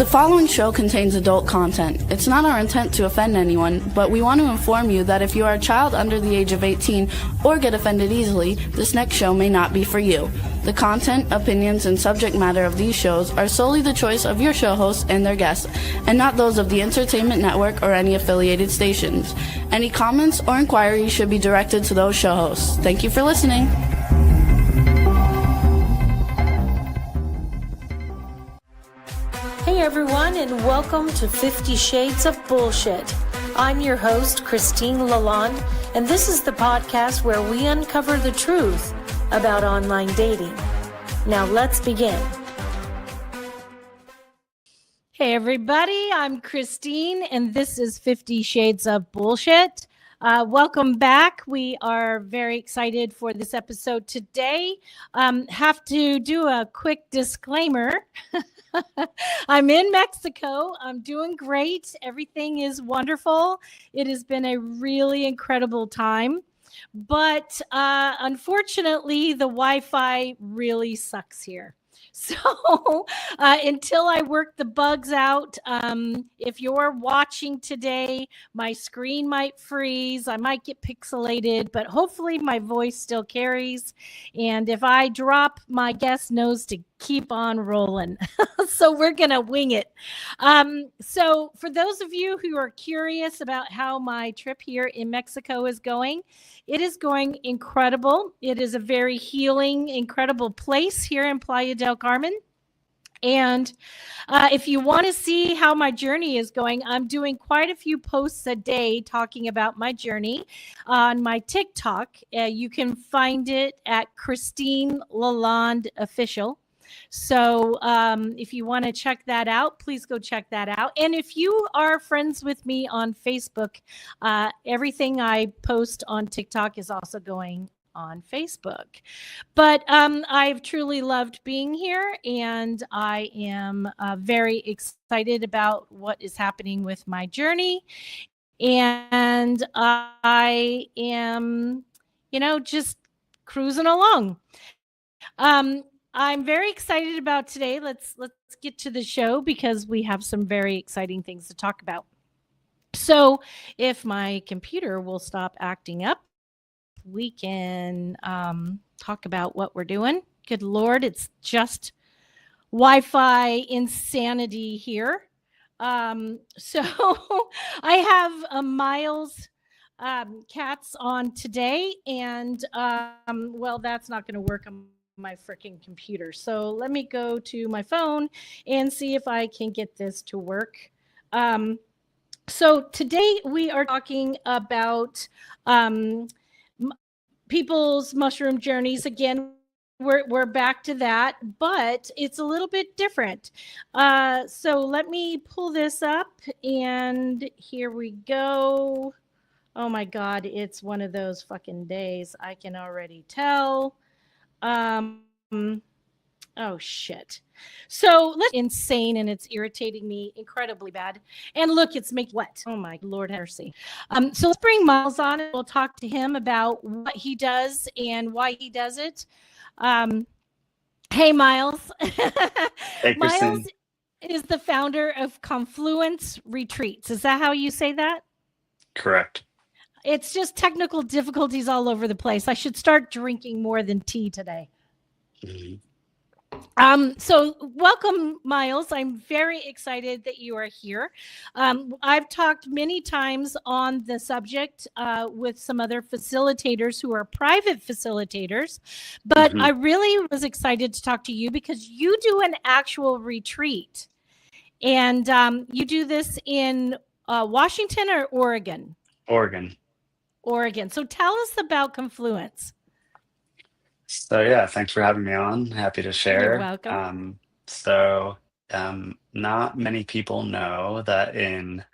The following show contains adult content. It's not our intent to offend anyone, but we want to inform you that if you are a child under the age of 18 or get offended easily, this next show may not be for you. The content, opinions, and subject matter of these shows are solely the choice of your show hosts and their guests, and not those of the Entertainment Network or any affiliated stations. Any comments or inquiries should be directed to those show hosts. Thank you for listening. Hey everyone, and welcome to 50 Shades of Bullshit. I'm your host, Christine Lalonde, and this is the podcast where we uncover the truth about online dating. Now let's begin. Hey everybody, I'm Christine, and this is 50 Shades of Bullshit. Welcome back. We are very excited for this episode today. Have to do a quick disclaimer. I'm in Mexico. I'm doing great. Everything is wonderful. It has been a really incredible time. But unfortunately, the Wi-Fi really sucks here. So until I work the bugs out, if you're watching today, my screen might freeze. I might get pixelated, but hopefully my voice still carries. And if I drop, my guest knows to keep on rolling. So we're going to wing it. So for those of you who are curious about how my trip here in Mexico is going, it is going incredible. It is a very healing, incredible place here in Playa del Carmen. And if you want to see how my journey is going, I'm doing quite a few posts a day talking about my journey on my TikTok. You can find it at Christine Lalonde Official. So if you want to check that out, please go check that out. And if you are friends with me on Facebook, everything I post on TikTok is also going on Facebook. But I've truly loved being here, and I am very excited about what is happening with my journey. And I am, just cruising along. I'm very excited about today. Let's get to the show because we have some very exciting things to talk about. So if my computer will stop acting up, we can talk about what we're doing. Good Lord, it's just Wi-Fi insanity here. So I have Miles Cats on today, and well, that's not going to work on my freaking computer. So let me go to my phone and see if I can get this to work. So today we are talking about people's mushroom journeys. Again, we're back to that, but it's a little bit different. So let me pull this up, and here we go. Oh my God, it's one of those fucking days. I can already tell. Oh shit. So let's insane, and it's irritating me incredibly bad. And look, it's making wet. Oh my Lord have mercy. So let's bring Miles on, and we'll talk to him about what he does and why he does it. Hey, Miles. Hey, Miles is the founder of Confluence Retreats. Is that how you say that? Correct. It's just technical difficulties all over the place. I should start drinking more than tea today. Mm-hmm. So welcome, Miles. I'm very excited that you are here. I've talked many times on the subject with some other facilitators who are private facilitators, but I really was excited to talk to you because you do an actual retreat, and you do this in Washington or Oregon? Oregon. So tell us about Confluence. So yeah, thanks for having me on. Happy to share. You're welcome. Not many people know that in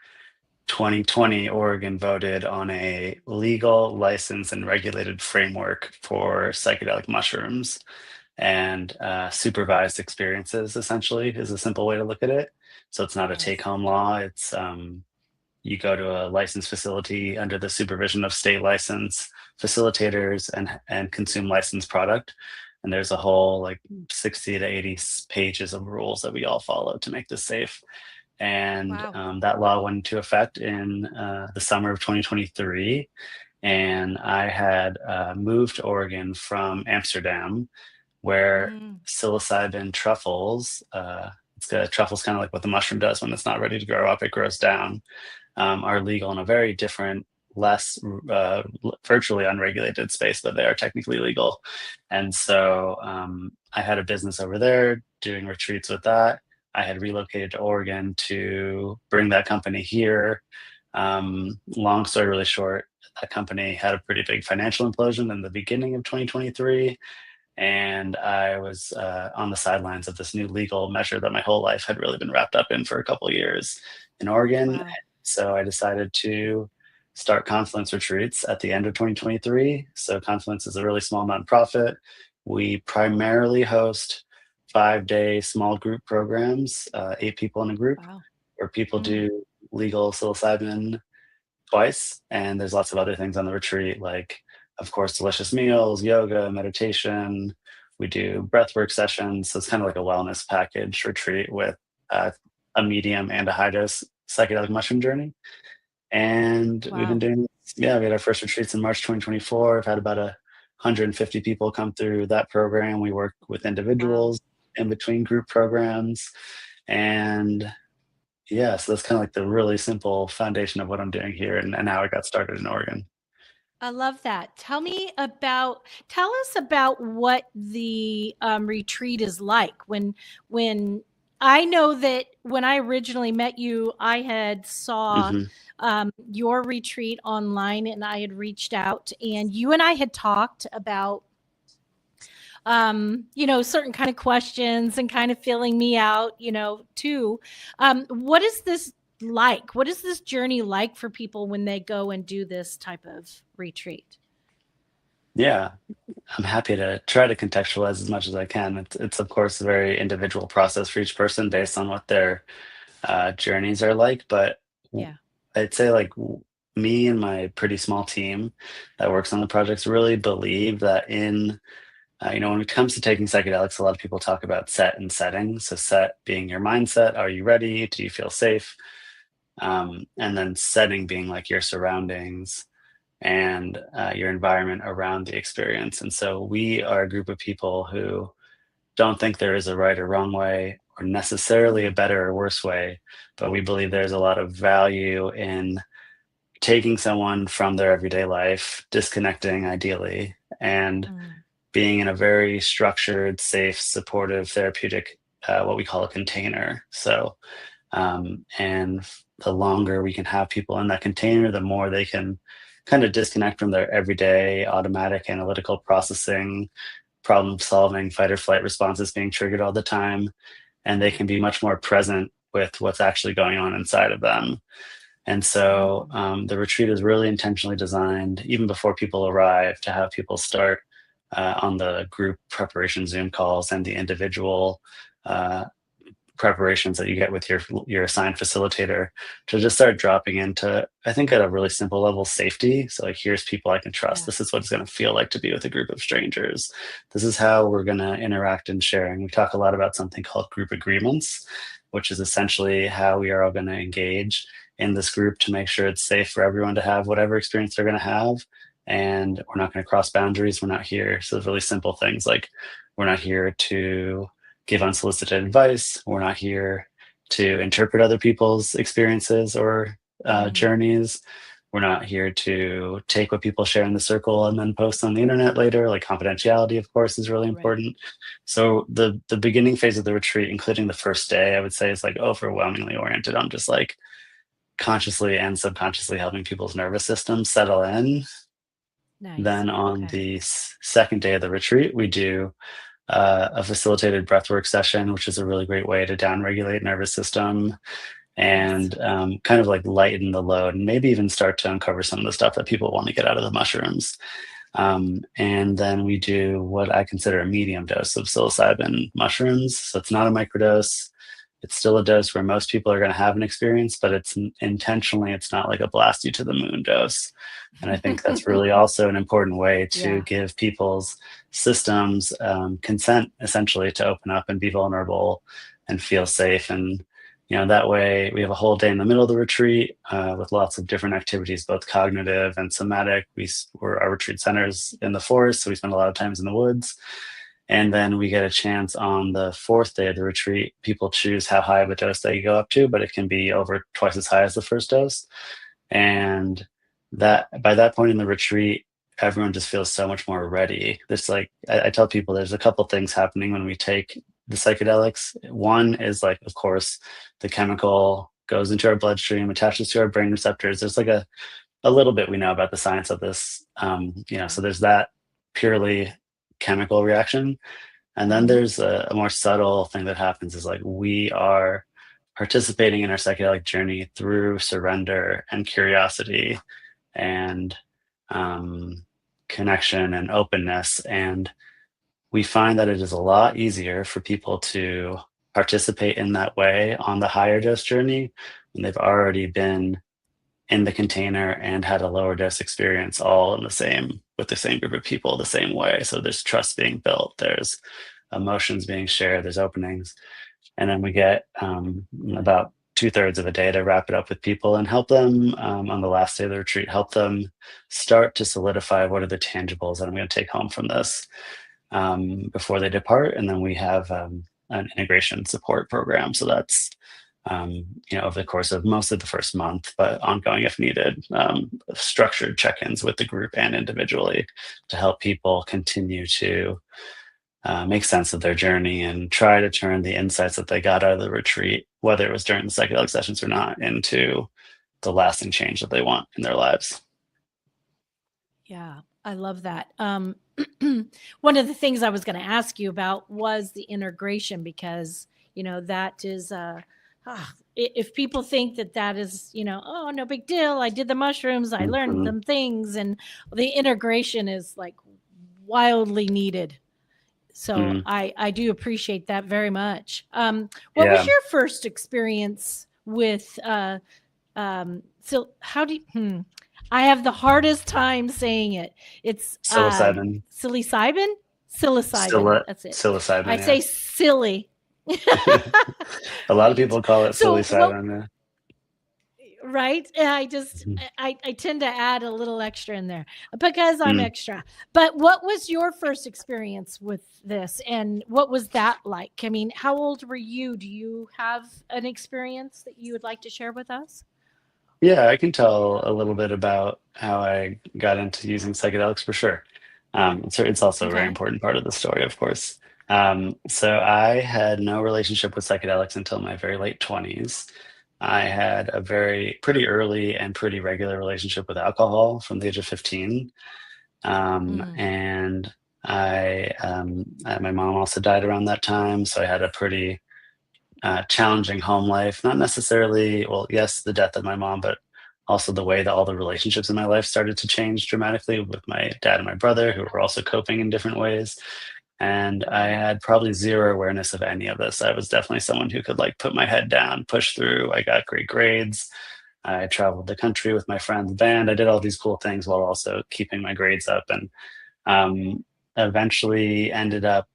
2020, Oregon voted on a legal, licensed, and regulated framework for psychedelic mushrooms, and supervised experiences, essentially, is a simple way to look at it. So it's not a take-home law. It's you go to a licensed facility under the supervision of state license facilitators and consume licensed product. And there's a whole like 60 to 80 pages of rules that we all follow to make this safe. And Wow. that law went into effect in the summer of 2023. And I had moved to Oregon from Amsterdam, where Mm, psilocybin truffles, truffles kind of like what the mushroom does when it's not ready to grow up, it grows down, are legal in a very different, less virtually unregulated space, but they are technically legal. And so I had a business over there doing retreats with that. I had relocated to Oregon to bring that company here. Long story really short, that company had a pretty big financial implosion in the beginning of 2023. And I was on the sidelines of this new legal measure that my whole life had really been wrapped up in for a couple of years in Oregon. wow. So I decided to start Confluence Retreats at the end of 2023. So Confluence is a really small nonprofit. We primarily host 5-day small group programs, 8 people in a group, Wow. where people Mm, do legal psilocybin twice. And there's lots of other things on the retreat, like, of course, delicious meals, yoga, meditation. We do breathwork sessions. So it's kind of like a wellness package retreat with uh, a medium and a high dose psychedelic mushroom journey. And we've been wow. doing, yeah, we had our first retreats in March 2024. I've had about 150 people come through that program. We work with Wow. individuals in between group programs. And yeah, so that's kind of like the really simple foundation of what I'm doing here and how I got started in Oregon. I love that. Tell us about what the retreat is like. When I know that when I originally met you, I had saw Hmm. your retreat online, and I had reached out, and you and I had talked about certain kind of questions and kind of filling me out, too. What is this like? What is this journey like for people when they go and do this type of retreat? Yeah, I'm happy to try to contextualize as much as I can. It's of course a very individual process for each person based on what their journeys are like. But w- Yeah. I'd say like me and my pretty small team that works on the projects really believe that when it comes to taking psychedelics, a lot of people talk about set and setting. So set being your mindset. Are you ready? Do you feel safe? And then setting being like your surroundings and your environment around the experience. And so we are a group of people who don't think there is a right or wrong way or necessarily a Mm, better or worse way, but we believe there's a lot of value in taking someone from their everyday life, disconnecting ideally, and mm, being in a very structured, safe, supportive, therapeutic, what we call a container. So, and the longer we can have people in that container, the more they can kind of disconnect from their everyday automatic analytical processing, problem solving, fight or flight responses being triggered all the time. And they right. can be much more present with what's actually going on inside of them. And so Mm, the retreat is really intentionally designed, even before people arrive, to have people start on the group preparation Zoom calls and the individual uh, preparations that you get with your assigned facilitator to just start dropping into, I think, at a really simple level, safety. So like, here's people I can trust. yeah. This is what it's going to feel like to be with a group of strangers. This is how we're going to interact and sharing. We talk a lot about something called group agreements, which is essentially how we are all going to engage in this group to make sure it's safe for everyone to have whatever experience they're going to have. And we're not going to cross boundaries. We're not here. So really simple things like, we're not here to give unsolicited advice. We're not here to interpret other people's experiences or Mm, journeys. We're not here to take what people share in the circle and then post on the internet later. Like, confidentiality, of course, is really right. important. So the beginning phase of the retreat, including the first day, I would say is like overwhelmingly oriented on just like consciously and subconsciously helping people's nervous systems settle in. Nice. Then on Okay. the second day of the retreat, we do a facilitated breathwork session, which is a really great way to downregulate nervous system Nice. and kind of like lighten the load and maybe even start to uncover some of the stuff that people want to get out of the mushrooms. And then we do what I consider a medium dose of psilocybin mushrooms. So it's not a microdose. It's still a dose where most people are going to have an experience, but it's intentionally, it's not like a blast you to the moon dose. And I think that's really also an important way to Yeah. give people's systems consent, essentially, to open up and be vulnerable and feel safe. And that way we have a whole day in the middle of the retreat with lots of different activities, both cognitive and somatic. Our retreat centers in the forest, so we spend a lot of times in the woods. And then we get a chance on the fourth day of the retreat. People choose how high of a dose they go up to, but it can be over twice as high as the first dose. And that by that point in the retreat, everyone just feels so much more ready. There's I tell people there's a couple things happening when we take the psychedelics. One is, like, of course, the chemical goes into our bloodstream, attaches to our brain receptors. There's like a little bit we know about the science of this. So there's that purely chemical reaction. And then there's a more subtle thing that happens is, like, we are participating in our psychedelic journey through surrender and curiosity and connection and openness. And we find that it is a lot easier for people to participate in that way on the higher dose journey when they've already been in the container and had a lower dose experience, all with the same group of people the same way. So there's trust being built, there's emotions being shared, there's openings. And then we get about 2/3 of a day to wrap it up with people and help them on the last day of the retreat, help them start to solidify what are the tangibles that I'm going to take home from this before they depart. And then we have an integration support program. So that's over the course of most of the first month, but ongoing if needed, structured check-ins with the group and individually to help people continue to make sense of their journey and try to turn the insights that they got out of the retreat, whether it was during the psychedelic sessions or not, into the lasting change that they want in their lives. Yeah, I love that. One of the things I was going to ask you about was the integration, because, that is, if people think that is, oh, no big deal, I did the mushrooms, I learned them things, and the integration is, like, wildly needed. So I do appreciate that very much. What was your first experience with, so how do you, I have the hardest time saying it. It's psilocybin. Psilocybin? That's it. Psilocybin. I say silly. A lot of people call it psilocybin. Right? And I tend to add a little extra in there because I'm extra. But what was your first experience with this, and what was that like? I mean, how old were you? Do you have an experience that you would like to share with us? Yeah, I can tell a little bit about how I got into using psychedelics for sure. It's also a very important part of the story, of course. So I had no relationship with psychedelics until my very late 20s. I had a pretty early and pretty regular relationship with alcohol from the age of 15. And my mom also died around that time. So I had a pretty challenging home life, not necessarily, well, yes, the death of my mom, but also the way that all the relationships in my life started to change dramatically with my dad and my brother, who were also coping in different ways. And I had probably zero awareness of any of this. I was definitely someone who could, like, put my head down, push through. I got great grades. I traveled the country with my friend's band. I did all these cool things while also keeping my grades up, and eventually ended up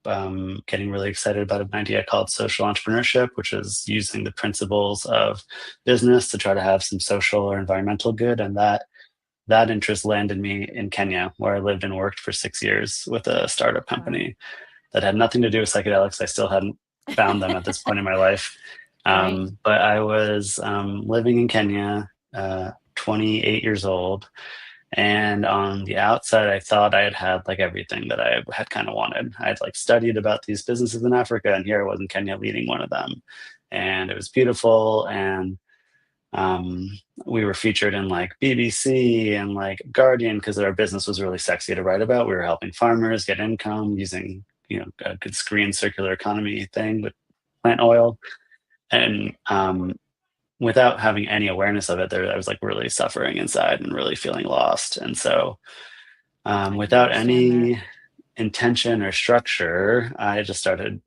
getting really excited about an idea called social entrepreneurship, which is using the principles of business to try to have some social or environmental good. And that interest landed me in Kenya, where I lived and worked for 6 years with a startup company that had nothing to do with psychedelics. I still hadn't found them at this point in my life. But I was living in Kenya, 28 years old. And on the outside, I thought I had like everything that I had kind of wanted. I had like studied about these businesses in Africa, and here I was in Kenya leading one of them. And it was beautiful. And we were featured in like BBC and like Guardian because our business was really sexy to write about. We were helping farmers get income using, a good screen circular economy thing with plant oil. And without having any awareness of it, I was like really suffering inside and really feeling lost. And so without any intention or structure, I just started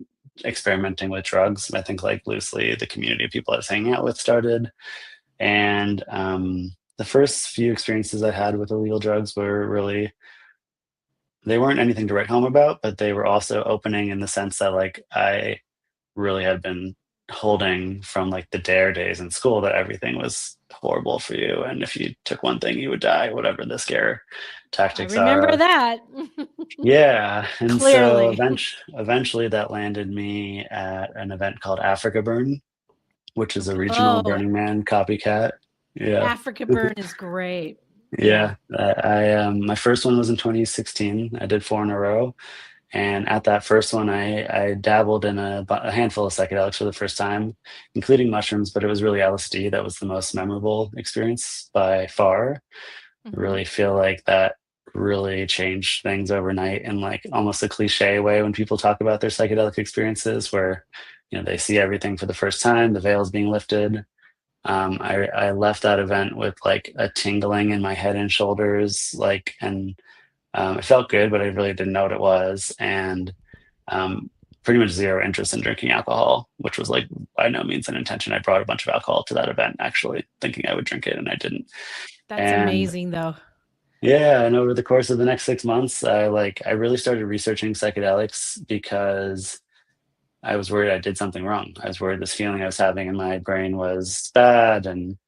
experimenting with drugs. I think like loosely the community of people I was hanging out with started. And the first few experiences I had with illegal drugs were really, they weren't anything to write home about, but they were also opening in the sense that like I really had been holding from like the dare days in school that everything was horrible for you. And if you took one thing, you would die, whatever the scare I tactics are remember of. that. Yeah. And so Clearly. eventually that landed me at an event called Africa Burn, which is a regional Oh, Burning Man copycat. Yeah. Africa Burn is great. Yeah. Yeah. My first one was in 2016. I did four in a row. And at that first one, I dabbled in a handful of psychedelics for the first time, including mushrooms, but it was really LSD that was the most memorable experience by far. I Mhm. really feel like that really changed things overnight in like almost a cliche way when people talk about their psychedelic experiences where, they see everything for the first time, the veil's being lifted. I left that event with like a tingling in my head and shoulders, like, and it felt good, but I really didn't know what it was. And pretty much zero interest in drinking alcohol, which was like by no means an intention. I brought a bunch of alcohol to that event, actually, thinking I would drink it, and I didn't. That's And amazing, though. yeah, and over the course of the next 6 months, I really started researching psychedelics because I was worried I did something wrong. I was worried this feeling I was having in my brain was bad, and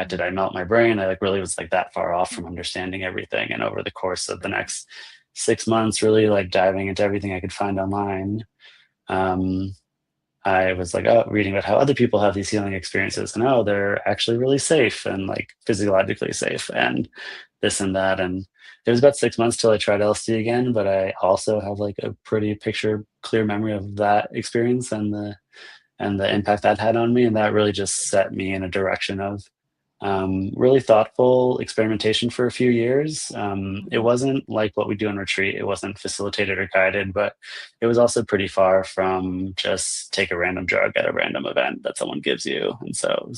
did I melt my brain? I like really was like that far off from understanding everything. And over the course of the next 6 months, really like diving into everything I could find online, um, I was like, oh, reading about how other people have these healing experiences, and oh, they're actually really safe and like physiologically safe, and this and that. And it was about 6 months till I tried LSD again, but I also have like a pretty picture clear memory of that experience and the impact that had on me, and that really just set me in a direction of really thoughtful experimentation for a few years. It Mhm. wasn't like what we do in retreat. It wasn't facilitated or guided, but it was also pretty far from just take a random drug at a random event that someone gives you. And so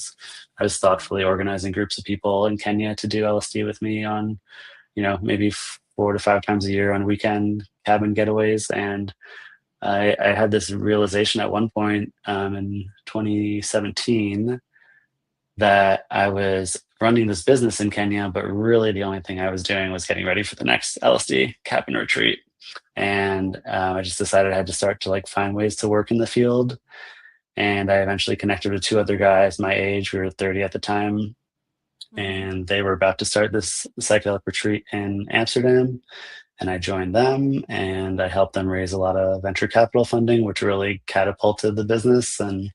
I was thoughtfully organizing groups of people in Kenya to do LSD with me on, maybe 4 to 5 times a year on weekend cabin getaways. And I had this realization at one point in 2017 that I was running this business in Kenya, but really the only thing I was doing was getting ready for the next LSD cap and retreat. And I just decided I had to start to like find ways to work in the field. And I eventually connected with two other guys my age. We were 30 at the time, Mhm. and they were about to start this psychedelic retreat in Amsterdam. And I joined them and I helped them raise a lot of venture capital funding, which really catapulted the business. And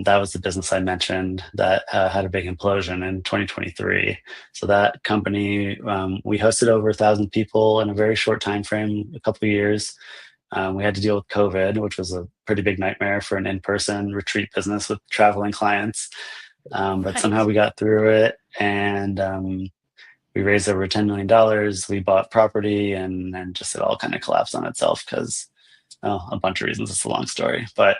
that was the business I mentioned that had a big implosion in 2023. So that company, we hosted over 1,000 people in a very short time frame, a couple of years. We had to deal with COVID, which was a pretty big nightmare for an in-person retreat business with traveling clients. But somehow Right. we got through it, and we raised over $10 million. We bought property, and then just it all kind of collapsed on itself because a bunch of reasons. It's a long story, but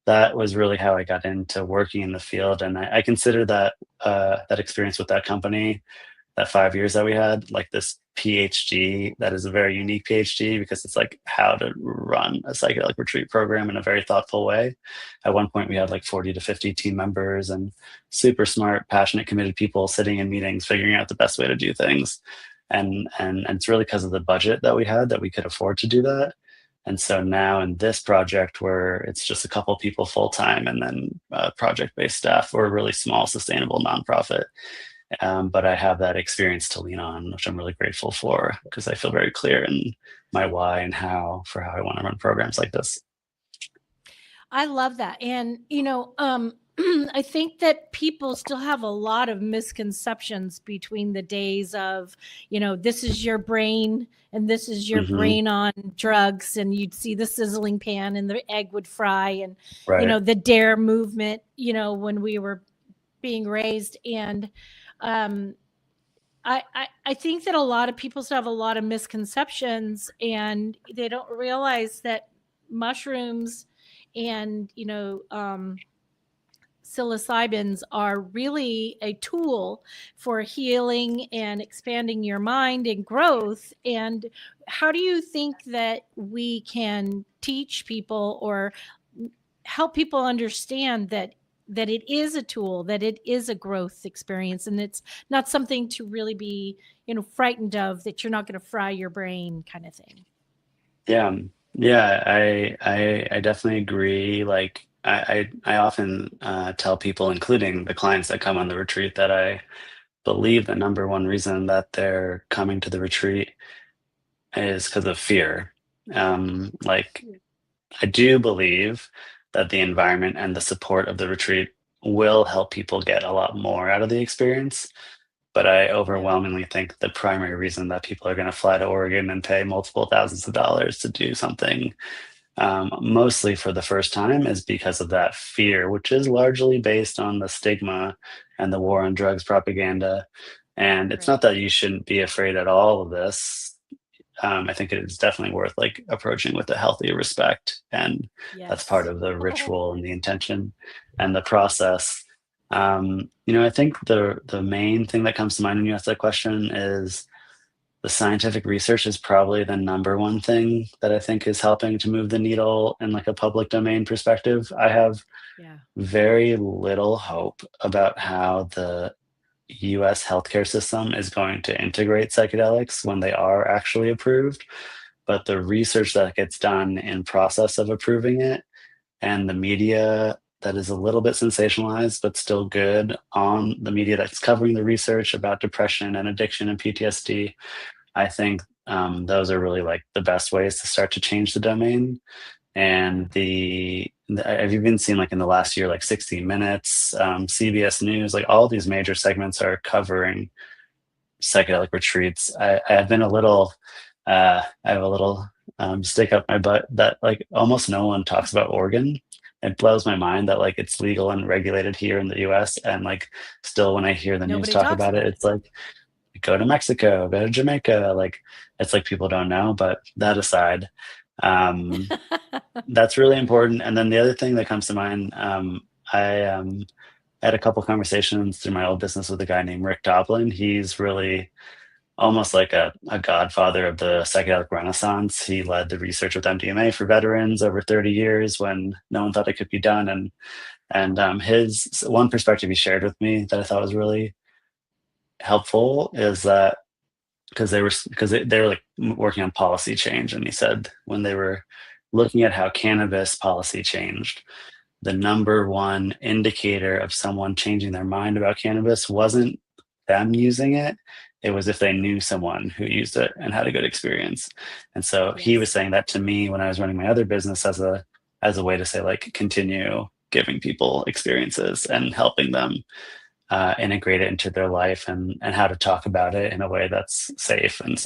that was really how I got into working in the field. And I consider that that experience with that company, that 5 years that we had, like this PhD that is a very unique PhD because it's like how to run a psychedelic retreat program in a very thoughtful way. At one point, we had like 40 to 50 team members and super smart, passionate, committed people sitting in meetings, figuring out the best way to do things. And it's really because of the budget that we had that we could afford to do that. And so now in this project where it's just a couple people full time and then project-based staff, we're a really small, sustainable nonprofit. But I have that experience to lean on, which I'm really grateful for because I feel very clear in my why and how for how I want to run programs like this. I love that. And, I think that people still have a lot of misconceptions between the days of, this is your brain and this is your Hmm. brain on drugs. And you'd see the sizzling pan and the egg would fry and, Right. the dare movement, when we were being raised. And um, I think that a lot of people still have a lot of misconceptions and they don't realize that mushrooms and psilocybins are really a tool for healing and expanding your mind and growth. And how do you think that we can teach people or help people understand that it is a tool, that it is a growth experience, and it's not something to really be, frightened of, that you're not going to fry your brain kind of thing? Yeah, yeah, I definitely agree. Like I often tell people, including the clients that come on the retreat, that I believe the number one reason that they're coming to the retreat is because of fear. Like I do believe that the environment and the support of the retreat will help people get a lot more out of the experience. But I Yeah. overwhelmingly think the primary reason that people are going to fly to Oregon and pay multiple thousands of dollars to do something, mostly for the first time, is because of that fear, which is largely based on the stigma and the war on drugs propaganda. And it's not Right. that you shouldn't be afraid at all of this. I think it is definitely worth like approaching with a healthy respect, and that's part Yes. of the ritual and the intention and the process. I think the main thing that comes to mind when you ask that question is the scientific research is probably the number one thing that I think is helping to move the needle in like a public domain perspective. I have Yeah. very little hope about how the US healthcare system is going to integrate psychedelics when they are actually approved. But the research that gets done in process of approving it, and the media that is a little bit sensationalized but still good, on the media that's covering the research about depression and addiction and PTSD, I think those are really like the best ways to start to change the domain. Yeah. And have you been seeing like in the last year, like 60 Minutes, CBS News, like all these major segments are covering psychedelic retreats. I have been a little, I have a little stick up my butt that like almost no one talks about Oregon. It blows my mind that like it's legal and regulated here in the US, and like still when I hear the news Nobody talk talks about it, about it. it's like go to Mexico, go to Jamaica. Like it's like people don't know. But that aside, um, that's really important. And then the other thing that comes to mind, I had a couple conversations through my old business with a guy named Rick Doblin. He's really almost like a godfather of the psychedelic renaissance. He led the research with MDMA for veterans over 30 years when no one thought it could be done. And his one perspective he shared with me that I thought was really helpful is that because they were like working on policy change, and he said when they were looking at how cannabis policy changed, the number one indicator of someone changing their mind about cannabis wasn't them using it. It was if they knew someone who used it and had a good experience. And so he was Yes. saying that to me when I was running my other business as a way to say like continue giving people experiences and helping them integrate it into their life, and how to talk about it in a way that's safe. And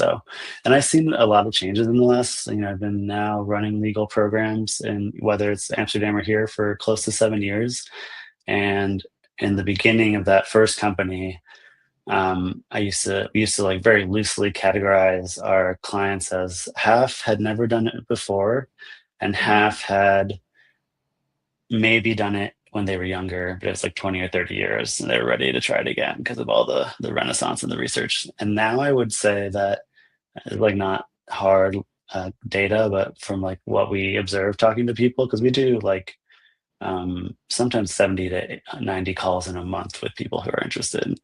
I've seen a lot of changes in the last, I've been now running legal programs, and whether it's Amsterdam or here, for close to 7 years. And in the beginning of that first company, we used to like very loosely categorize our clients as half had never done it before, and Hmm. half had maybe done it when they were younger, but it was like 20 or 30 years, and they were ready to try it again because of all the renaissance and the research. And now I would say that it's like not hard data, but from like what we observe talking to people, because we do like sometimes 70 to 90 calls in a month with people who are interested.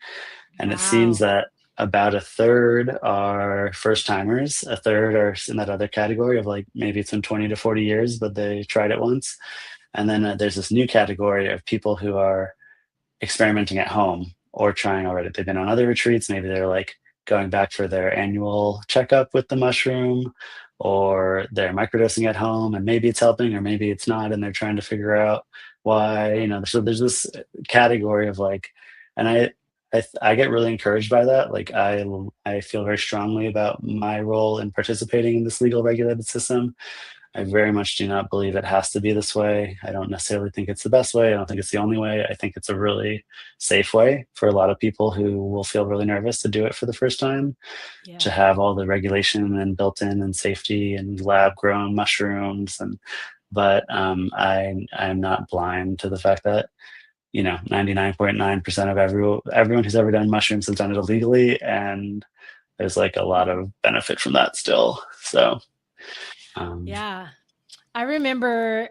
And it seems Wow. that about a third are first timers, a third are in that other category of like maybe it's been 20 to 40 years, but they tried it once. And then there's this new category of people who are experimenting at home or trying already. They've been on other retreats. Maybe they're like going back for their annual checkup with the mushroom, or they're microdosing at home and maybe it's helping or maybe it's not. And they're trying to figure out why, so there's this category of like, and I get really encouraged by that. Like I feel very strongly about my role in participating in this legal regulated system. I very much do not believe it has to be this way. I don't necessarily think it's the best way. I don't think it's the only way. I think it's a really safe way for a lot of people who will feel really nervous to do it for the first time, to Yeah. have all the regulation and built in and safety and lab grown mushrooms. And but I'm not blind to the fact that 99.9% of everyone who's ever done mushrooms has done it illegally, and there's like a lot of benefit from that still. So, um, Yeah. I remember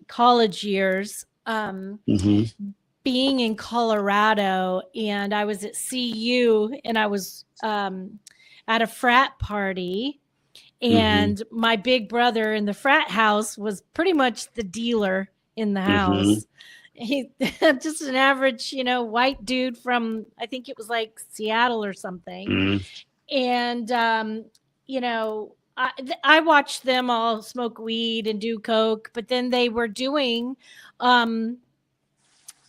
college years mhm, being in Colorado, and I was at CU, and I was at a frat party, mhm, and my big brother in the frat house was pretty much the dealer in the mhm, house. He just an average, white dude from, I think it was like Seattle or something. mhm, And I watched them all smoke weed and do coke, but then they were doing um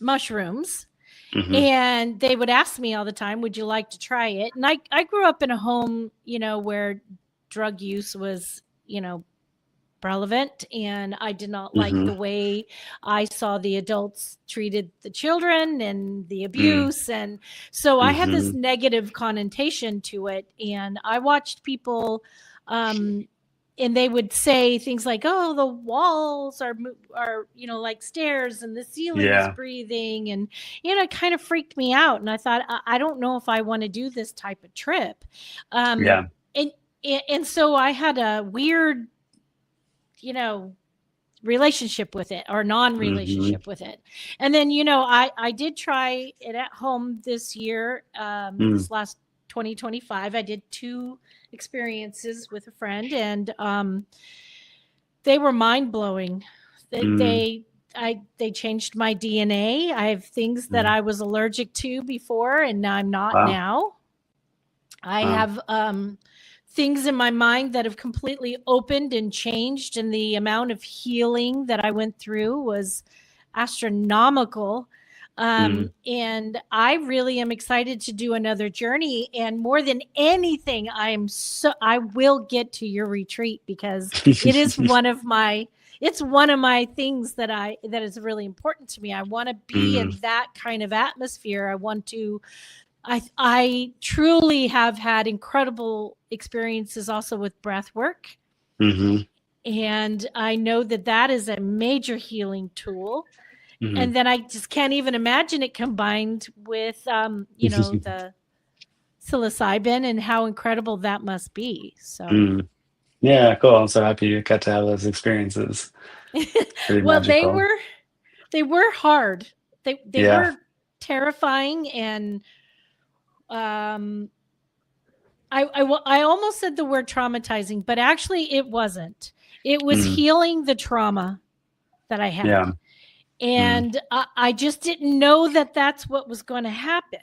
mushrooms, mhm, and they would ask me all the time, would you like to try it? And I grew up in a home, where drug use was, relevant, and I did not like the mhm, way I saw the adults treated the children and the mm, abuse, and so I had this mhm, negative connotation to it, and I watched people um and they would say things like, oh, the walls are like stairs, and the ceiling is yeah, breathing, and it kind of freaked me out, and I thought, I don't know if I want to do this type of trip. um yeah, and and so I had a weird, you know, relationship with it, or mhm, non-relationship with it. And then, I did try it at home this year, mm, this last 2025. I did two experiences with a friend, and they were mind-blowing. They mm, they they changed my DNA. I have things that mm. I was allergic to before, and I'm not Wow, now. I wow, have things in my mind that have completely opened and changed, and the amount of healing that I went through was astronomical. mm, And I really am excited to do another journey. And more than anything, I will get to your retreat, because it is one of my it's one of my things that is really important to me. I want to be mm, in that kind of atmosphere. I truly have had incredible experiences also with breath work. mhm, And I know that that is a major healing tool. mhm. And then I just can't even imagine it combined with, the psilocybin, and how incredible that must be. So, Mm. Yeah, cool. I'm so happy you got to have those experiences. Pretty well, magical. they were hard. They Yeah. were terrifying, and um, I almost said the word traumatizing, but actually it wasn't. It was Mm, healing the trauma that I yeah. had. Mm, And I just didn't know that that's what was going to happen.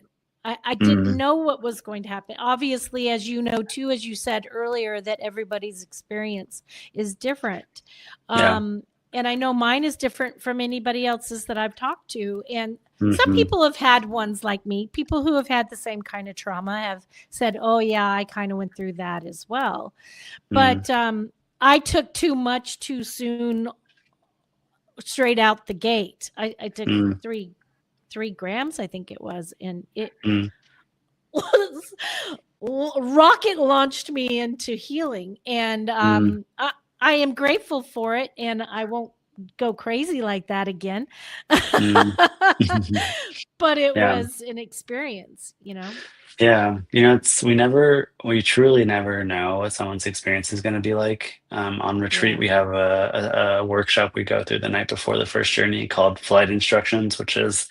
I didn't mm, know what was going to happen. Obviously, as you know, too, as you said earlier, that everybody's experience is different. yeah. Um, and I know mine is different from anybody else's that I've talked to. And some Mhm, people have had ones like me. People who have had the same kind of trauma have said, oh, yeah, I kind of went through that as well. mm, But I took too much too soon, straight out the gate. I took mm, 3 grams, I think it was, and it mm, was rocket launched me into healing. And mm, I am grateful for it, and I won't go crazy like that again. mm. But it Yeah. was an experience. Yeah. We truly never know what someone's experience is going to be like. On retreat, Yeah. we have a workshop we go through the night before the first journey called flight instructions, which is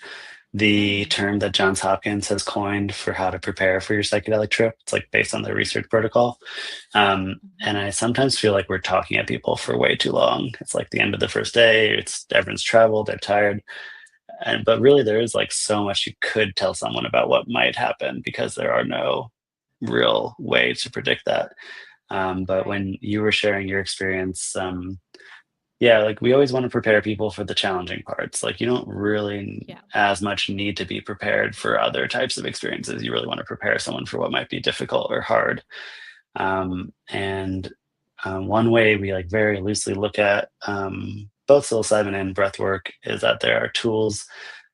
the Mm. term that Johns Hopkins has coined for how to prepare for your psychedelic trip. It's like based on the research protocol. And Mhm. I sometimes feel like we're talking at people for way too long. It's like the end of the first day. It's everyone's traveled, they're tired, and but really there is like so much you could tell someone about what might happen because there are no real way to predict that. But Right. when you were sharing your experience, yeah, like we always want to prepare people for the challenging parts. Like you don't really Yeah. as much need to be prepared for other types of experiences. You really want to prepare someone for what might be difficult or hard. And one way we like very loosely look at both psilocybin and breath work is that there are tools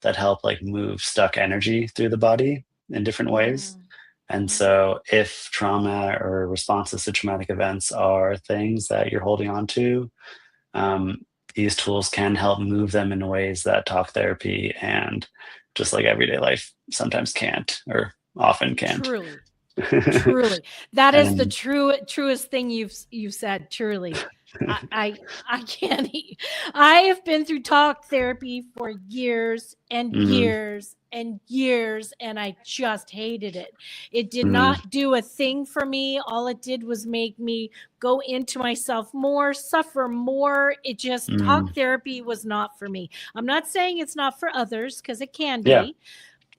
that help like move stuck energy through the body in different ways. Mm. And Mhm. so if trauma or responses to traumatic events are things that you're holding on to, um, these tools can help move them in ways that talk therapy and just like everyday life sometimes can't or often can't. Truly. Truly. That is the And truest thing you've said, truly. I can't I have been through talk therapy for years and mm, years and years, and I just hated it. It did mm, not do a thing for me. All it did was make me go into myself more, suffer more. It just mm, talk therapy was not for me. I'm not saying it's not for others, because it can yeah. be.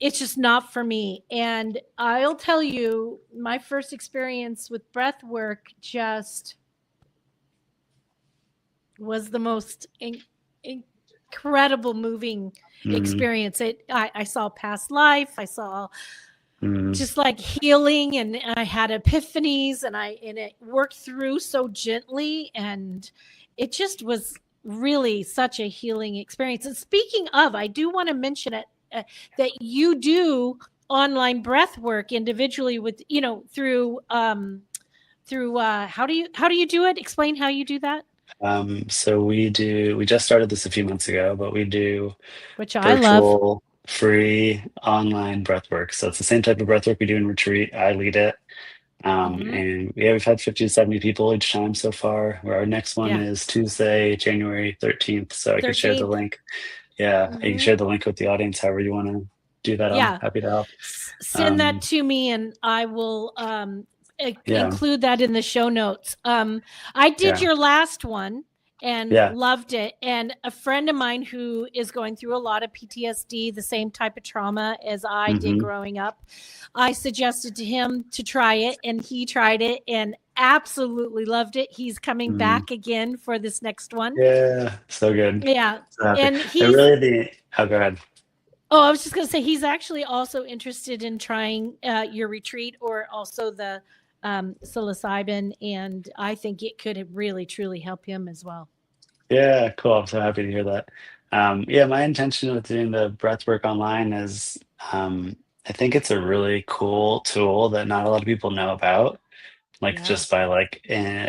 It's just not for me. And I'll tell you, my first experience with breath work just was the most incredible, moving Mm, experience. I saw past life. I saw mm, just like healing, and I had epiphanies, and it worked through so gently, and it just was really such a healing experience. And speaking of, I do want to mention it, that you do online breath work individually with, through how do you do it? Explain how you do that. so we just started this a few months ago, but we do Which I love. virtual free online breath work. So it's the same type of breath work we do in retreat. I lead it. Hmm. And yeah, we've had 50 to 70 people each time so far. Where our next one Yeah. is Tuesday, January 13th. So I can share the 13th. link. Yeah, I can Hmm. share the link with the audience, however you want to do that. I'm Yeah. happy to help. Send that Um, to me, and I will yeah, include that in the show notes. I did yeah, your last one and yeah. loved it. And a friend of mine who is going through a lot of PTSD, the same type of trauma as I did Hmm. growing up, I suggested to him to try it, and he tried it and absolutely loved it. He's coming Mm, back again for this next one. yeah, so good. Yeah. So happy. And It he's really oh, go ahead. Oh, I was just going to say he's actually also interested in trying your retreat, or also the psilocybin, and I think it could really truly help him as well. Yeah, cool. I'm so happy to hear that. Yeah, my intention with doing the breath work online is I think it's a really cool tool that not a lot of people know about. Like Yeah. just by like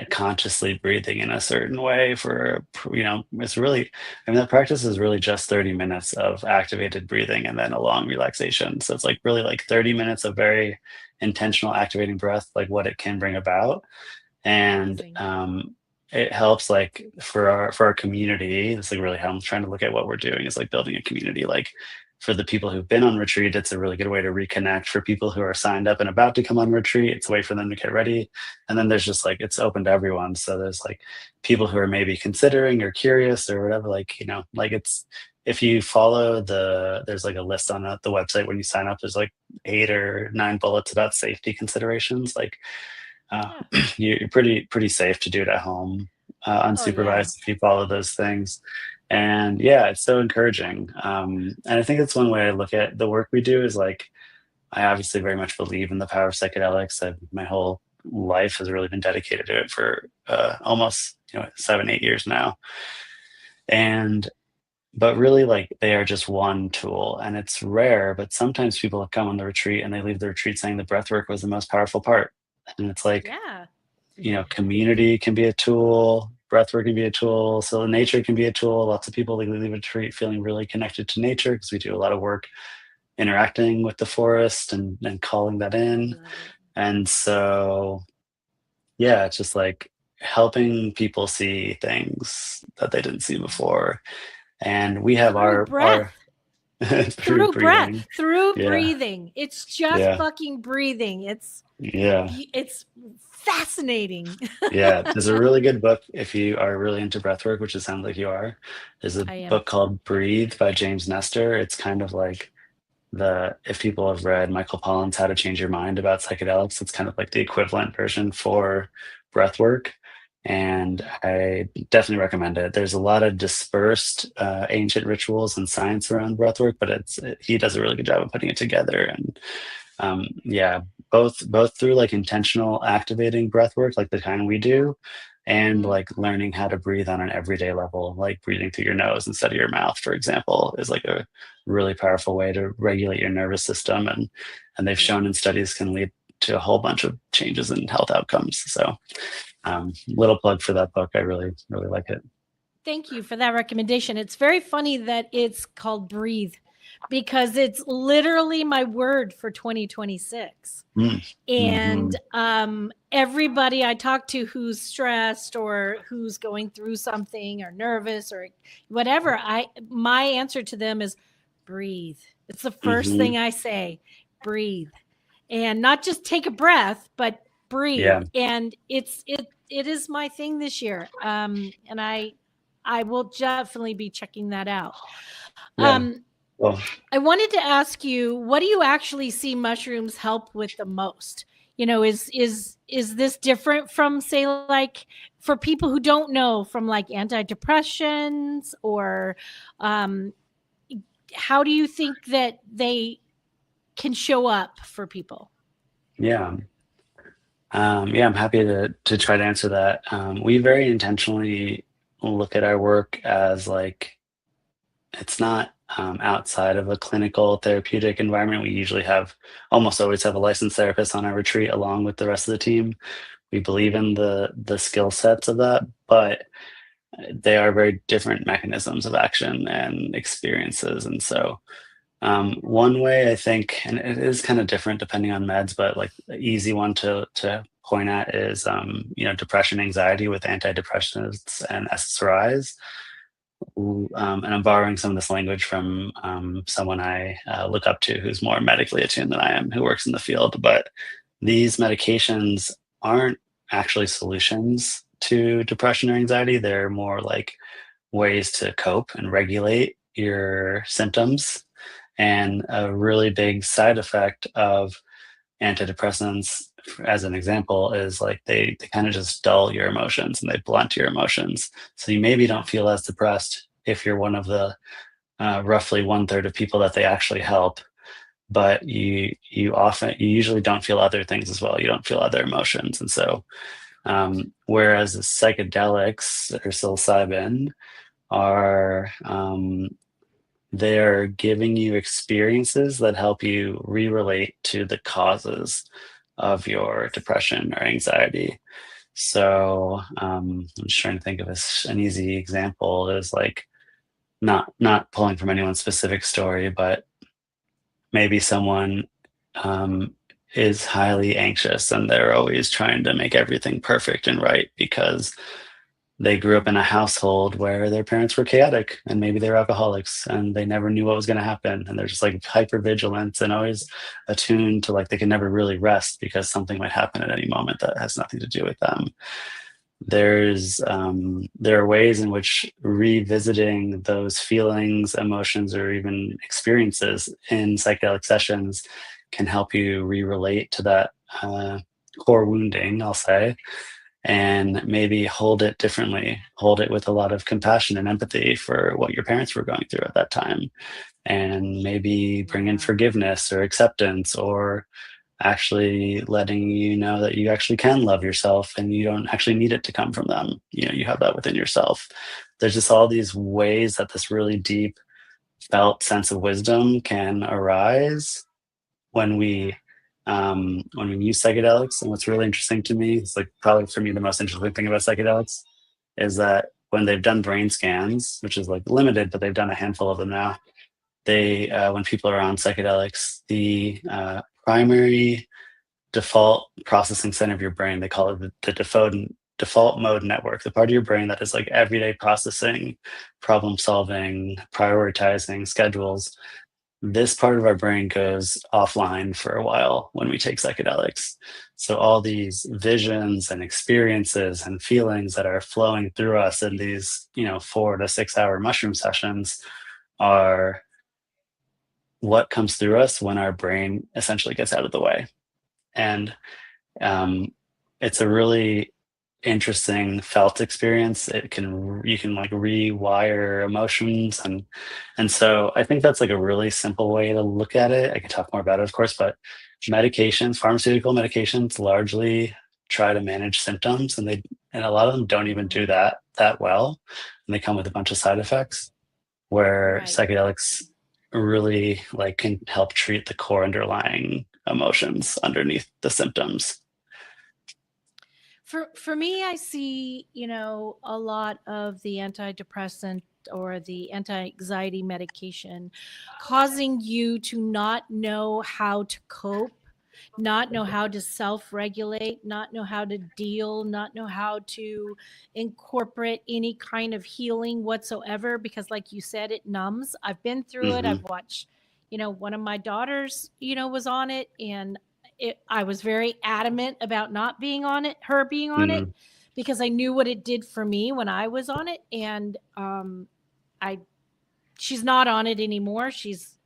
consciously breathing in a certain way it's really, I mean, that practice is really just 30 minutes of activated breathing and then a long relaxation. So it's like really like 30 minutes of very intentional activating breath, like what it can bring about. And Amazing. it helps like for our community. It's like really how I'm trying to look at what we're doing is like building a community. Like for the people who've been on retreat, it's a really good way to reconnect. For people who are signed up and about to come on retreat, it's a way for them to get ready. And then there's just like it's open to everyone. So there's like people who are maybe considering or curious or whatever, like, like it's, if you follow there's like a list on the website when you sign up, there's like 8 or 9 bullets about safety considerations. Like uh, Yeah. you're pretty safe to do it at home, Oh, yeah. unsupervised if you follow those things. And yeah, it's so encouraging. And I think that's one way I look at the work we do is like I obviously very much believe in the power of psychedelics. My whole life has really been dedicated to it for almost 7-8 years now. And but really like they are just one tool and it's rare, but sometimes people have come on the retreat and they leave the retreat saying the breath work was the most powerful part. And it's like, Yeah. community can be a tool, breathwork can be a tool, so nature can be a tool. Lots of people leave a retreat feeling really connected to nature because we do a lot of work interacting with the forest and calling that in. Love it. And so, yeah, it's just like helping people see things that they didn't see before. And we have Through our breath. through breathing. Through Yeah, breathing. It's just yeah, fucking breathing. yeah. It's fascinating. Yeah, there's a really good book if you are really into breathwork, which it sounds like you are. There's a I am. book called Breathe by James Nestor. It's kind of like if people have read Michael Pollan's How to Change Your Mind about psychedelics, it's kind of like the equivalent version for breathwork. And I definitely recommend it. There's a lot of dispersed ancient rituals and science around breathwork, but he does a really good job of putting it together. And yeah, both through like intentional activating breath work like the kind we do, and Mhm. like learning how to breathe on an everyday level, like breathing through your nose instead of your mouth, for example, is like a really powerful way to regulate your nervous system. And they've Yeah. shown in studies can lead to a whole bunch of changes in health outcomes. So little plug for that book. I really really like it. Thank you for that recommendation. It's very funny that it's called Breathe because it's literally my word for 2026. And everybody I talk to who's stressed or who's going through something or nervous or whatever, my answer to them is breathe. It's the first thing I say, breathe. And not just take a breath, but breathe. Yeah. And it is my thing this year. And I will definitely be checking that out. Yeah. Well, I wanted to ask you, what do you actually see mushrooms help with the most? You know, is this different from, say, like for people who don't know, from like antidepressants, or how do you think that they can show up for people? yeah. Yeah, I'm happy to try to answer that. We very intentionally look at our work as like it's not outside of a clinical therapeutic environment. We usually almost always have a licensed therapist on our retreat along with the rest of the team. We believe in the skill sets of that, but they are very different mechanisms of action and experiences. And so one way I think, and it is kind of different depending on meds, but like the easy one to point at is depression, anxiety with antidepressants and SSRIs. And I'm borrowing some of this language from someone I look up to who's more medically attuned than I am, who works in the field. But these medications aren't actually solutions to depression or anxiety. They're more like ways to cope and regulate your symptoms. And a really big side effect of antidepressants, as an example, is like they kind of just dull your emotions and they blunt your emotions. So you maybe don't feel as depressed if you're one of the roughly 1/3 of people that they actually help, but you usually don't feel other things as well. You don't feel other emotions. And so whereas the psychedelics or psilocybin are they're giving you experiences that help you re-relate to the causes of your depression or anxiety. So I'm just trying to think of an easy example is like not pulling from anyone's specific story, but maybe someone is highly anxious and they're always trying to make everything perfect and right because they grew up in a household where their parents were chaotic and maybe they were alcoholics and they never knew what was going to happen. And they're just like hyper vigilant and always attuned to like they can never really rest because something might happen at any moment that has nothing to do with them. There are ways in which revisiting those feelings, emotions, or even experiences in psychedelic sessions can help you re-relate to that core wounding, I'll say, and maybe hold it differently, hold it with a lot of compassion and empathy for what your parents were going through at that time, and maybe bring in forgiveness or acceptance, or actually letting you know that you actually can love yourself and you don't actually need it to come from them. You have that within yourself. There's just all these ways that this really deep felt sense of wisdom can arise when we use psychedelics. And what's really interesting to me, it's like probably for me the most interesting thing about psychedelics, is that when they've done brain scans, which is like limited, but they've done a handful of them now, they when people are on psychedelics, the primary default processing center of your brain, they call it the default mode network, the part of your brain that is like everyday processing, problem solving, prioritizing, schedules. This part of our brain goes offline for a while when we take psychedelics. So all these visions and experiences and feelings that are flowing through us in these 4 to 6 hour mushroom sessions are what comes through us when our brain essentially gets out of the way. And it's a really interesting felt experience. You can like rewire emotions, and so I think that's like a really simple way to look at it. I can talk more about it, of course, but pharmaceutical medications largely try to manage symptoms, and a lot of them don't even do that well, and they come with a bunch of side effects, where psychedelics really like can help treat the core underlying emotions underneath the symptoms. For me, I see, a lot of the antidepressant or the anti-anxiety medication causing you to not know how to cope, not know how to self-regulate, not know how to deal, not know how to incorporate any kind of healing whatsoever, because like you said, it numbs. I've been through it. Hmm. I've watched, one of my daughters, was on it, and I was very adamant about not being on it, her being on it, Mm. because I knew what it did for me when I was on it. And I, she's not on it anymore. She's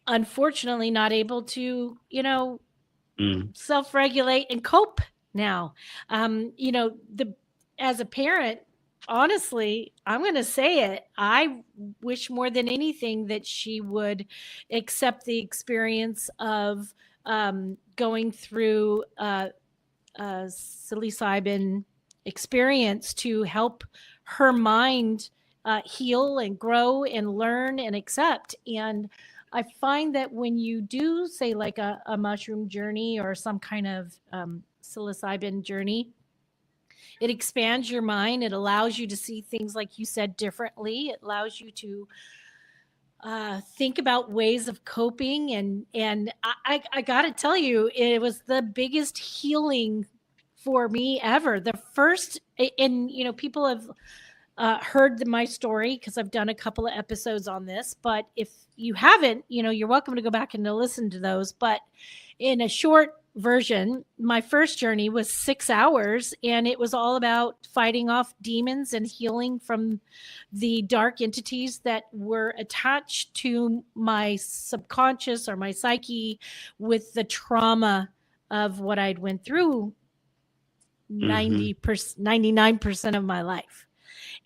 unfortunately not able to, Mm. self-regulate and cope now. The as a parent, honestly, I'm going to say it. I wish more than anything that she would accept the experience of going through psilocybin experience to help her mind heal and grow and learn and accept. And I find that when you do, say, like a mushroom journey or some kind of psilocybin journey, it expands your mind. It allows you to see things, like you said, differently. It allows you to think about ways of coping. And I got to tell you, it was the biggest healing for me ever. The first, and people have heard my story because I've done a couple of episodes on this. But if you haven't, you're welcome to go back and to listen to those. But in a short version, my first journey was 6 hours, and it was all about fighting off demons and healing from the dark entities that were attached to my subconscious or my psyche with the trauma of what I'd went through Hmm. 90%, 99% of my life.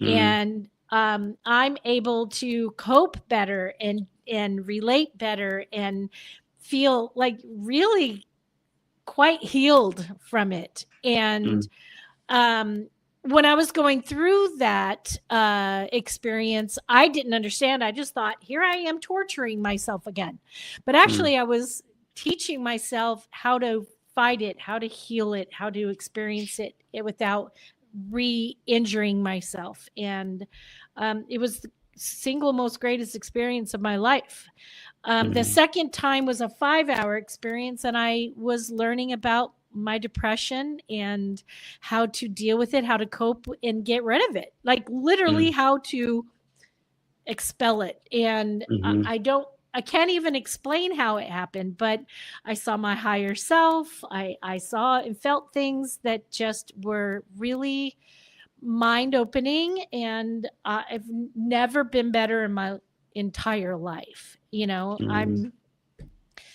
Mm. And I'm able to cope better and relate better and feel like really quite healed from it. And Mm. when I was going through that experience, I didn't understand. I just thought, here I am torturing myself again. But Mm. actually, I was teaching myself how to fight it, how to heal it, how to experience it without re-injuring myself. And it was the single most greatest experience of my life. The Mm. second time was a 5-hour experience, and I was learning about my depression and how to deal with it, how to cope and get rid of it, like literally Mm. how to expel it. And Mhm. I can't even explain how it happened, but I saw my higher self. I saw and felt things that just were really mind opening. And I've never been better in my entire life. Mm. I'm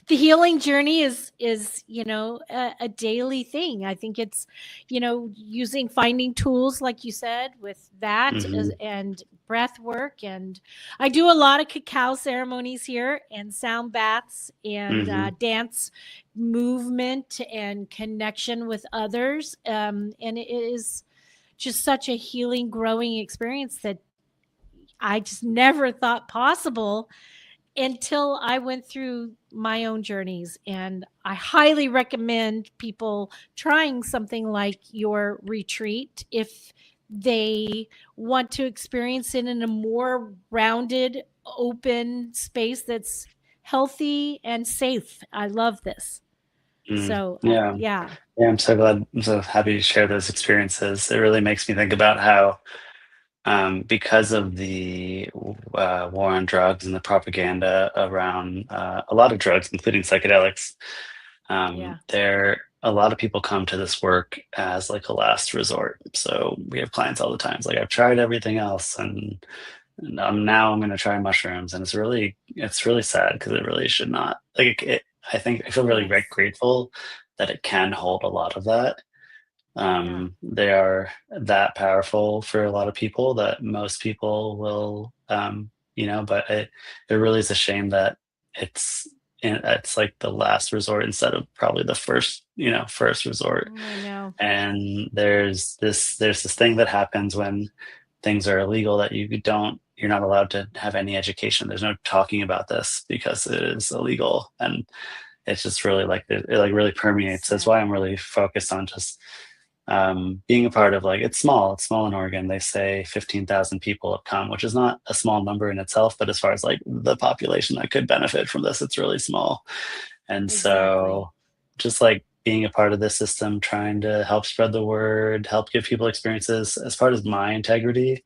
the healing journey is a daily thing. I think it's using finding tools like you said with that Mhm. and breath work. And I do a lot of cacao ceremonies here and sound baths and Mhm. dance movement and connection with others. And it is just such a healing growing experience that I just never thought possible until I went through my own journeys. And I highly recommend people trying something like your retreat if they want to experience it in a more rounded, open space that's healthy and safe. I love this. Mm. So, Yeah. yeah. Yeah, I'm so glad. I'm so happy to share those experiences. It really makes me think about how, because of the war on drugs and the propaganda around a lot of drugs, including psychedelics, Yeah. there a lot of people come to this work as like a last resort. So we have clients all the time. It's like I've tried everything else, and now I'm going to try mushrooms, and it's really sad because it really should not. Like I think I feel really Yes. grateful that it can hold a lot of that. Yeah. They are that powerful for a lot of people that most people will, but it really is a shame that it's it's like the last resort instead of probably the first resort. I know. And there's this thing that happens when things are illegal that you're not allowed to have any education. There's no talking about this because it is illegal, and it's just really like it like really permeates. That's why Sad. I'm really focused on just being a part of, like, it's small in Oregon. They say 15,000 people have come, which is not a small number in itself, but as far as like the population that could benefit from this, it's really small. And Exactly. so just like being a part of this system, trying to help spread the word, help give people experiences as part of my integrity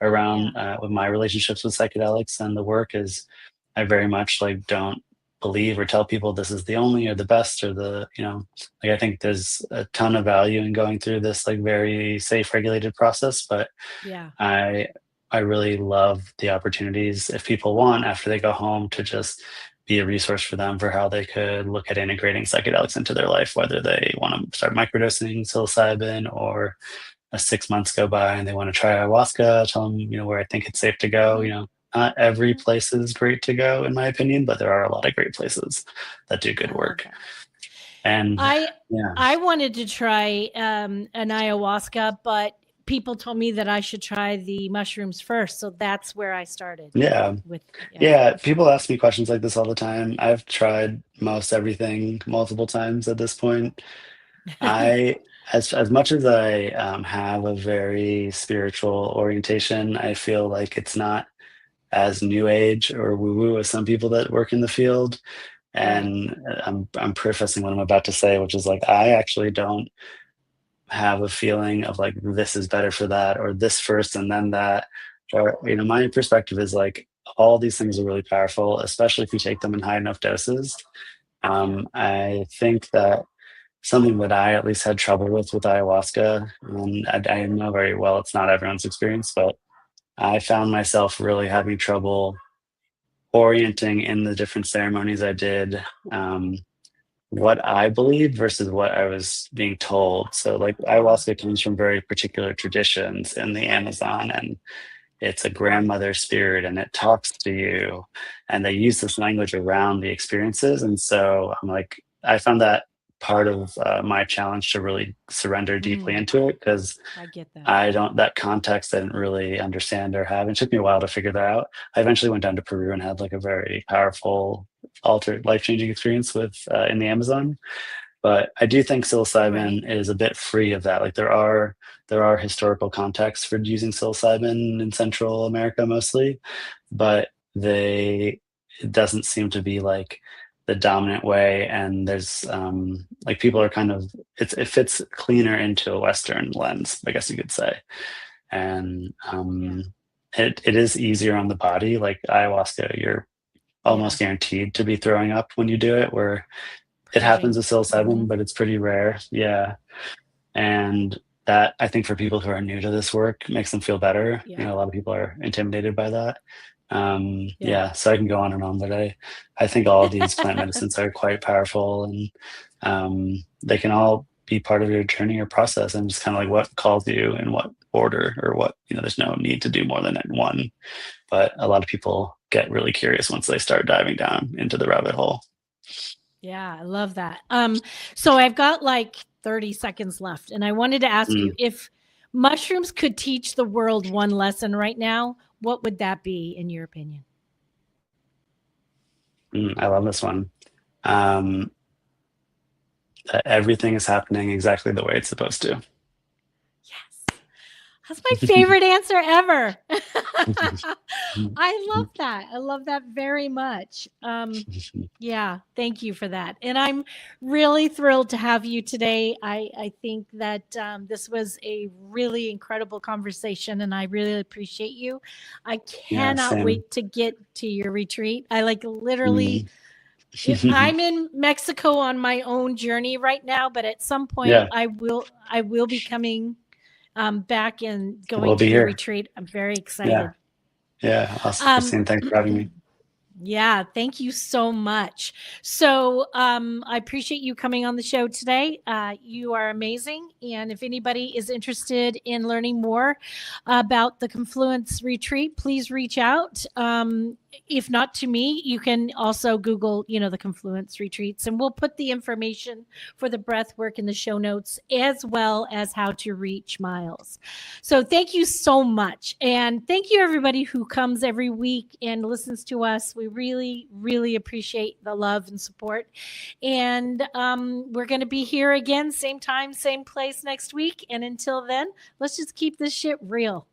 Yeah. around with my relationships with psychedelics and the work is I very much like don't believe or tell people this is the only or the best or the, like I think there's a ton of value in going through this like very safe regulated process, but Yeah. I I really love the opportunities if people want after they go home to just be a resource for them for how they could look at integrating psychedelics into their life, whether they want to start microdosing psilocybin or 6 months go by and they want to try ayahuasca, tell them, where I think it's safe to go. Mhm. Not every Mhm. place is great to go, in my opinion, but there are a lot of great places that do good I love work. that. And I yeah, I wanted to try an ayahuasca, but people told me that I should try the mushrooms first, so that's where I started yeah, with. Yeah. yeah. People ask me questions like this all the time. I've tried most everything multiple times at this point. I, as much as I have a very spiritual orientation, I feel like it's not as new age or woo woo as some people that work in the field. Right. And I'm prefacing what I'm about to say, which is like I actually don't have a feeling of like this is better for that or this first and then that. Or my perspective is like all these things are really powerful, especially if you take them in high enough doses. Yeah. I think that something that I at least had trouble with ayahuasca, I know very well it's not everyone's experience, but I found myself really having trouble orienting in the different ceremonies I did, what I believed versus what I was being told. So, like, Yeah. ayahuasca comes from very particular traditions in the Amazon, and it's a Right. grandmother spirit, and it talks to you, and they use this language around the experiences. And so, I'm like, I found that part of my challenge to really surrender deeply Mm, into it because I get that. I don't that context I didn't really understand or have. It took me a while to figure that out. I eventually went down to Peru and had like a very powerful, altered, life-changing experience with in the Amazon. But I do think Right. psilocybin is a bit free of that. Like there are historical contexts for using psilocybin in Central America mostly, but they it doesn't seem to be like the dominant way. And there's like people are kind of it fits cleaner into a Western lens, I guess you could say. And Yeah. it is easier on the body. Like ayahuasca, you're Yeah. almost guaranteed to be throwing up when you do it, where it happens Purging. with psilocybin, Hmm. but it's pretty rare. Yeah. And that I think for people who are new to this work makes them feel better. Yeah. A lot of people are intimidated by that. Yeah. Yeah, so I can go on and on, but I think all of these plant medicines are quite powerful and they can all be part of your journey or process and just kind of like what calls you in what order or what, there's no need to do more than one. But a lot of people get really curious once they start diving down into the rabbit hole. Yeah, I love that. So I've got like 30 seconds left, and I wanted to ask you Mm, if mushrooms could teach the world one lesson right now, what would that be in your opinion? I love this one. Um, that everything is happening exactly the way it's supposed to. Yes. That's my favorite answer ever. I love that. I love that very much. Yeah, thank you for that. And I'm really thrilled to have you today. I think that this was a really incredible conversation, and I really appreciate you. I Yeah, cannot same. wait to get to your retreat. I like literally, Mm. I'm in Mexico on my own journey right now, but at some point Yeah, I will be coming back and going we'll to be your here. retreat. I'm very Yeah, excited. yeah. Awesome, Um, Christine. Thanks for having me. yeah, thank you so much. So I appreciate you coming on the show today. You are amazing. And if anybody is interested in learning more about the Confluence Retreat, please reach out. if not to me, you can also Google, the Confluence retreats, and we'll put the information for the breath work in the show notes, as well as how to reach Miles. So thank you so much. And thank you, everybody who comes every week and listens to us. We really, really appreciate the love and support. And we're going to be here again, same time, same place next week. And until then, let's just keep this shit real.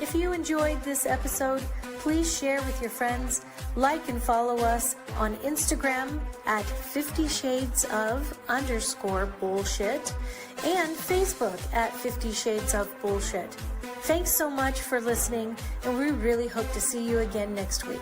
If you enjoyed this episode, please share with your friends, like and follow us on Instagram at 50 Shades of _bullshit and Facebook at 50 Shades of Bullshit. Thanks so much for listening, and we really hope to see you again next week.